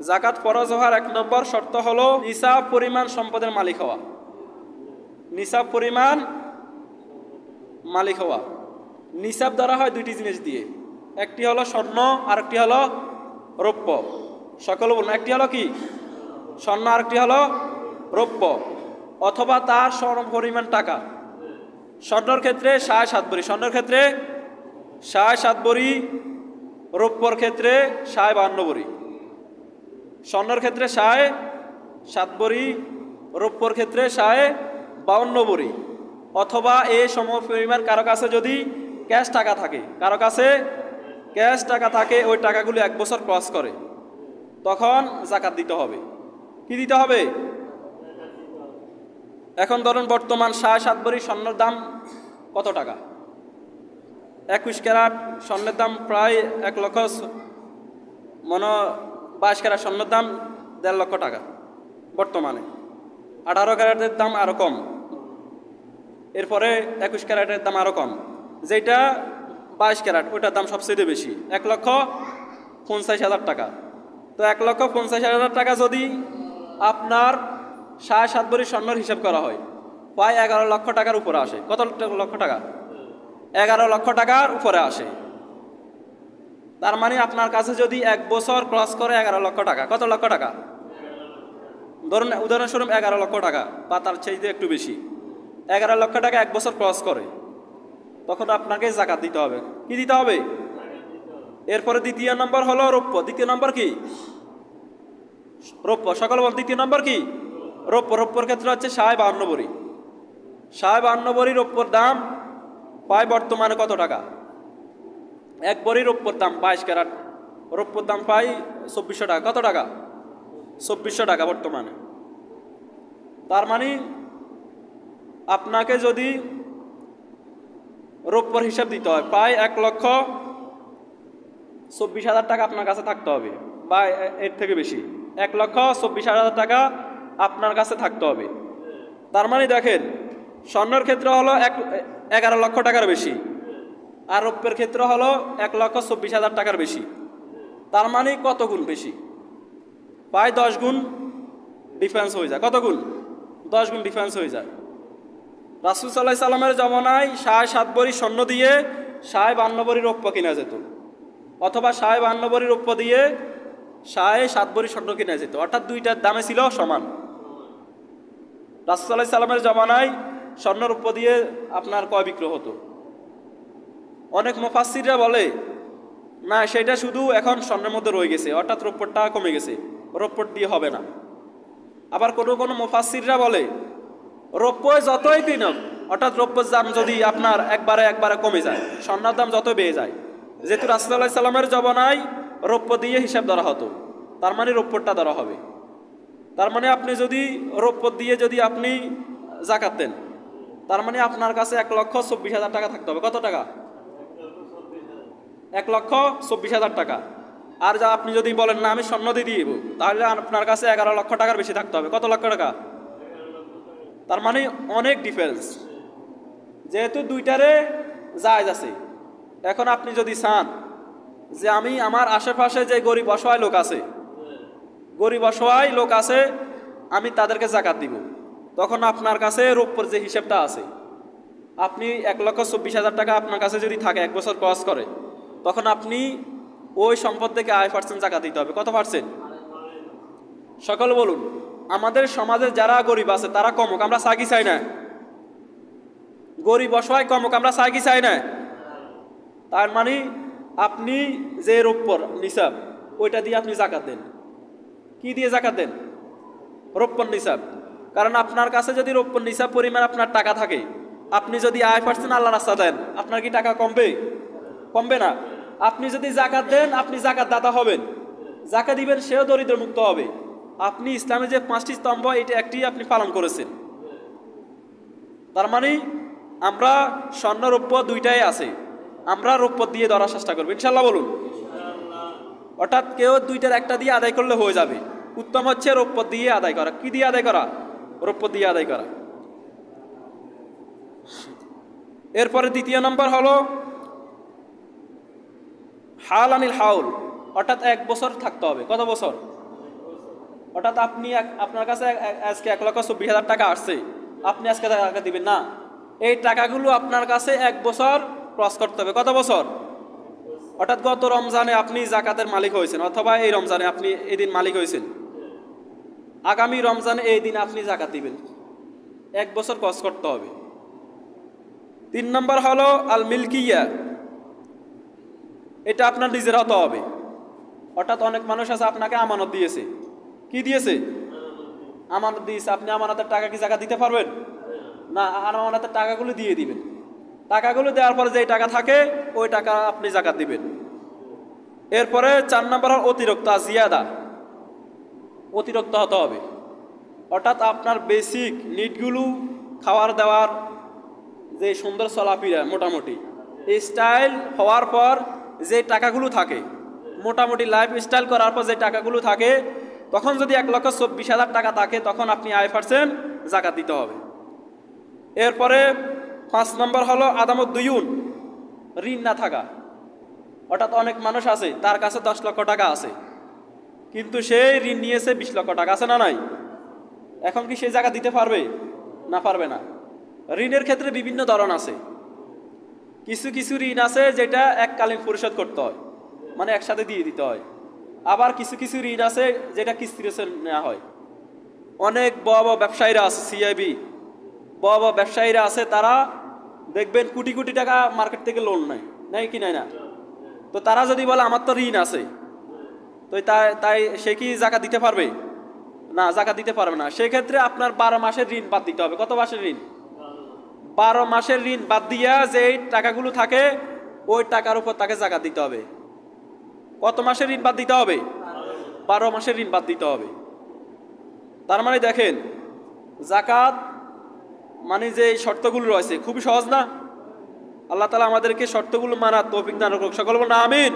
জাকাত ফরজ হওয়ার 1 নম্বর শর্ত হলো নিসাব পরিমাণ সম্পদের মালিক হওয়া। নিসাব পরিমাণ মালিক হওয়া। নিসাব ধরা হয় দুইটি জিনিস দিয়ে, একটি হলো স্বর্ণ আর একটি হলো রৌপ্য। সকলে বলুন, একটি হলো কি স্বর্ণ আর একটি হলো রৌপ্য, অথবা তার সম পরিমাণ টাকা। স্বর্ণের ক্ষেত্রে 7.5 ভরি, স্বর্ণের ক্ষেত্রে 7.5 ভরি, রৌপ্যর ক্ষেত্রে 52 ভরি। স্বর্ণের ক্ষেত্রে 7.5 ভরি, রৌপ্যর ক্ষেত্রে 52 ভরি। অথবা এই সম পরিমাণ কারো কাছে যদি ক্যাশ টাকা থাকে, কারো কাছে ক্যাশ টাকা থাকে, ওই টাকাগুলো 1 বছর ক্রস করে, তখন জাকাত দিতে হবে। কি দিতে হবে? এখন ধরুন বর্তমান 7.5 ভরি স্বর্ণের দাম কত টাকা? 21 ক্যারাট স্বর্ণের দাম প্রায় 1 লক্ষ, 22 ক্যারাট স্বর্ণের দাম 1.5 লক্ষ টাকা বর্তমানে। 18 ক্যারাটের দাম আরও কম, এরপরে 21 ক্যারাটের দাম আরও কম। যেটা 22 ক্যারাট ওইটার দাম সবচেয়ে বেশি, 1,50,000 টাকা। তো 1,50,000 টাকা যদি আপনার 7.5 ভরি স্বর্ণের হিসাব করা হয়, প্রায় 11 লক্ষ টাকার উপরে আসে। কত লক্ষ টাকা? 11 লক্ষ টাকার উপরে আসে। তার মানে আপনার কাছে যদি 1 বছর ক্রস করে 11 লক্ষ টাকা, কত লক্ষ টাকা? ধরুন উদাহরণস্বরূপ 11 লক্ষ টাকা বা তার চাইতে একটু বেশি, 11 লক্ষ টাকা 1 বছর ক্রস করে, তখন আপনাকে জাকাত দিতে হবে। কি দিতে হবে? এরপরে দ্বিতীয় নম্বর হলো রৌপ্য। দ্বিতীয় নম্বর কি? রৌপ্য। সকল বল, দ্বিতীয় নম্বর কি? রৌপ্য। রৌপ্যর ক্ষেত্রে হচ্ছে 52 ভরি। 52 ভরি রৌপ্যর দাম প্রায় বর্তমানে কত টাকা? 1 ভরি রৌপ্যর দাম 22 ক্যারাট রৌপ্যর দাম প্রায় 2400 টাকা। কত টাকা? 2400 টাকা বর্তমানে। তার মানে আপনাকে যদি রৌপ্যর হিসাব দিতে হয়, প্রায় 1,24,000 টাকা আপনার কাছে থাকতে হবে, বা এর থেকে বেশি, 1,24,000 টাকা আপনার কাছে থাকতে হবে। তার মানে দেখেন, স্বর্ণের ক্ষেত্রে হলো 11 লক্ষ টাকার বেশি, আর রৌপ্যের ক্ষেত্রে হলো 1,24,000 টাকার বেশি। তার মানে কত গুণ বেশি? প্রায় 10 গুণ ডিফারেন্স হয়ে যায়। কত গুণ? 10 গুণ ডিফারেন্স হয়ে যায়। রাসূল সাল্লাল্লাহু আলাইহি সাল্লামের জমানায় 7.5 ভরি স্বর্ণ দিয়ে 52 ভরি রৌপ্য কিনা যেত, অথবা 52 ভরি রৌপ্য দিয়ে 7.5 ভরি স্বর্ণ কিনা যেত, অর্থাৎ দুইটার দামে ছিল সমান। রাসূল সাল্লাল্লাহু আলাইহি সাল্লামের জমানায় স্বর্ণ রৌপ্য দিয়ে আপনার ক্রয় বিক্রয় হতো। অনেক মুফাসসিররা বলে না, সেটা শুধু এখন স্বর্ণের মধ্যে রয়ে গেছে, অর্থাৎ রৌপ্যটা কমে গেছে, রৌপ্য দিয়ে হবে না। আবার কোনো কোনো মুফাসসিররা বলে রৌপ্য যতই দিন হোক, অর্থাৎ রৌপ্যর দাম যদি আপনার একবারে কমে যায়, স্বর্ণের দাম যত বেড়ে যায়, যেহেতু রাসূলুল্লাহ সাল্লাল্লাহু আলাইহি সাল্লামের জমানায় রৌপ্য দিয়ে হিসাব ধরা হতো, তার মানে রৌপ্যটা ধরা হবে। তার মানে আপনি যদি রৌপ্য দিয়ে যদি আপনি জাকাত দেন, তার মানে আপনার কাছে 1,24,000 টাকা থাকতে হবে। কত টাকা? 1,24,000 টাকা। আর যা আপনি যদি বলেন না আমি স্বর্ণ দিয়ে দিব, তাহলে আপনার কাছে 11 লক্ষ টাকার বেশি থাকতে হবে। কত লক্ষ টাকা? তার মানে অনেক ডিফারেন্স। যেহেতু দুইটারে জায়েজ আছে, এখন আপনি যদি চান যে আমি আমার আশেপাশে যে গরিব অসহায় লোক আছে আমি তাদেরকে জাকাত দিব, তখন আপনার কাছে রৌপ্যর যে হিসাবটা আছে, আপনি 1,24,000 টাকা আপনার কাছে যদি থাকে 1 বছর ক্রস করে, তখন আপনি ওই সম্পদ থেকে 8% জাকাত দিতে হবে। কত পার্সেন্ট? সকল বলুন। আমাদের সমাজে যারা গরিব আছে তারা কমুক, আমরা চাই কি চাই না? গরিব অসহায় কমুক, আমরা চাই কি চাই না? তার মানে আপনি যে রৌপ্যর নিসাব, ওইটা দিয়ে আপনি জাকাত দেন। কি দিয়ে জাকাত দেন? রৌপ্যর নিসাব। কারণ আপনার কাছে যদি রৌপ্যর নিসাব পরিমাণ আপনার টাকা থাকে, আপনি যদি 8% আল্লাহর রাস্তা দেন, আপনার কি টাকা কমবে? কমবে না। আপনি যদি জাকাত দেন, আপনি জাকাত দাতা হবেন, জাকাত দিবেন, সেও দরিদ্র মুক্ত হবে। আপনি ইসলামের যে 5টি স্তম্ভ, এটা একটি আপনি পালন করেছেন। তার মানে আমরা স্বর্ণ রৌপ্য দুইটাই আছে, আমরা রৌপ্য দিয়ে ধরার চেষ্টা করবো ইনশাল্লাহ। বলুন। অর্থাৎ কেউ দুইটার একটা দিয়ে আদায় করলে হয়ে যাবে। উত্তম হচ্ছে রৌপ্য দিয়ে আদায় করা। কি দিয়ে আদায় করা? রৌপ্য দিয়ে আদায় করা। এরপরে দ্বিতীয় নম্বর হলো হাল আনিল হাউল, অর্থাৎ 1 বছর থাকতে হবে। কত বছর? অর্থাৎ আপনি আপনার কাছে আজকে 1,24,000 টাকা আসছে, আপনি আজকে টাকা দিবেন না, এই টাকাগুলো আপনার কাছে 1 বছর ক্রস করতে হবে। কত বছর? অর্থাৎ গত রমজানে আপনি জাকাতের মালিক হয়েছেন, অথবা এই রমজানে আপনি এই দিন মালিক হয়েছেন, আগামী রমজানে এই দিন আপনি জাকাত দিবেন, 1 বছর ক্রস করতে হবে। 3 নম্বর হলো আল মিল্কিয়া, এটা আপনার নিজের হতে হবে। অর্থাৎ অনেক মানুষ আছে আপনাকে আমানত দিয়েছে, কি দিয়েছে? আমানত দিয়েছে, আপনি আমানতের টাকা কি জাকাত দিতে পারবেন না? আমানতের টাকাগুলো দিয়ে দিবেন, টাকাগুলো দেওয়ার পরে যে টাকা থাকে ওই টাকা আপনি জাকাত দিবেন। এরপরে 4 নম্বর হল অতিরিক্ত জিয়াদা, অতিরিক্ত হতে হবে। অর্থাৎ আপনার বেসিক নিডগুলো, খাওয়ার দাওয়ার, যে সুন্দর চলাফেরা, মোটামুটি স্টাইল হওয়ার পর যে টাকাগুলো থাকে, মোটামুটি লাইফ স্টাইল করার পর যে টাকাগুলো থাকে, তখন যদি 1,24,000 টাকা থাকে তখন আপনি 8% জাকাত দিতে হবে। এরপরে 5 নম্বর হলো আদামত দুয়ুন, ঋণ না থাকা। অর্থাৎ অনেক মানুষ আছে তার কাছে 10 লক্ষ টাকা আছে, কিন্তু সেই ঋণ নিয়েছে 20 লক্ষ টাকা, আছে না নাই? এখন কি সেই জায়গা দিতে পারবে না? পারবে না। ঋণের ক্ষেত্রে বিভিন্ন ধরন আছে, কিছু কিছু ঋণ আছে যেটা এককালীন পরিশোধ করতে হয়, মানে একসাথে দিয়ে দিতে হয়। আবার কিছু কিছু ঋণ আছে যেটা কিস্তিতে নেওয়া হয়। অনেক বড় বড় ব্যবসায়ীরা আছে, সিআইবি বড় বড় ব্যবসায়ীরা আছে, তারা দেখবেন কোটি কোটি টাকা মার্কেট থেকে লোন নেয় কি নেয় না? তো তারা যদি বলে আমার তো ঋণ আছে, তো তাই সে কি জাকাত দিতে পারবে না? জাকাত দিতে পারবে না। সেক্ষেত্রে আপনার 12 মাসের ঋণ বাদ দিতে হবে। কত মাসের ঋণ? 12 মাসের ঋণ বাদ দিয়া যে টাকাগুলো থাকে ওই টাকার উপর তাকে জাকাত দিতে হবে। কত মাসের ঋণ বাদ দিতে হবে? 12 মাসের ঋণ বাদ দিতে হবে। তার মানে দেখেন, জাকাত মানে যে শর্তগুলো রয়েছে খুবই সহজ না? আল্লাহ তাআলা আমাদেরকে শর্তগুলো মানার তৌফিক দান করুক। সকল বলুন আমিন।